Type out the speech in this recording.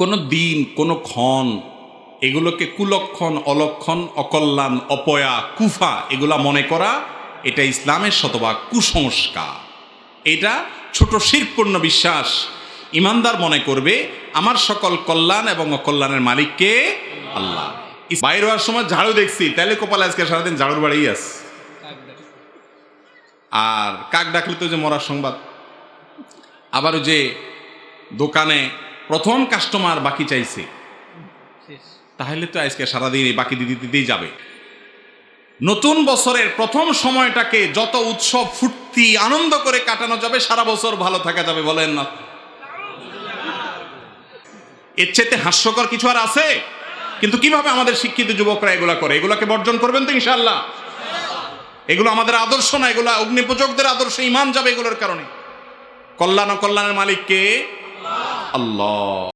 কোনো দিন, কোনো ক্ষণ, এগুলোকে কুলক্ষণ, অলক্ষণ, অকল্যাণ, অপয়া, কুফা এগুলা মনে করা, এটা ইসলামের শতভাগ কুসংস্কার। এটা ছোট শিরকপূর্ণ বিশ্বাস। ইমানদার মনে করবে আমার সকল কল্যাণ এবং অকল্যাণের মালিককে আল্লাহ। বাইরে হওয়ার সময় ঝাড়ু দেখছি, তাহলে কপালে আজকে সারাদিন ঝাড়ুর বাড়িই আছে। আর কাক ডাকলে তো যে মরার সংবাদ। আবার যে দোকানে প্রথম কাস্টমার বাকি চাইছে, তাহলে তো আজকে সারাদিন এই বাকি দিতেই যাবে। নতুন বছরের প্রথম সময়টাকে যত উৎসব, ফুর্তি, আনন্দ করে কাটানো যাবে, সারা বছর ভালো থাকা যাবে, বলেন না? এর চেয়ে হাস্যকর কিছু আর আছে? কিন্তু কিভাবে আমাদের শিক্ষিত যুবকরা এগুলা করে? এগুলাকে বর্জন করবেন তো ইনশাআল্লাহ? এগুলো আমাদের আদর্শ না, এগুলো অগ্নিপূজকদের আদর্শ। ঈমান যাবে এগুলোর কারণে। কল্যাণ ও কল্যাণের মালিক কে? আল্লাহ।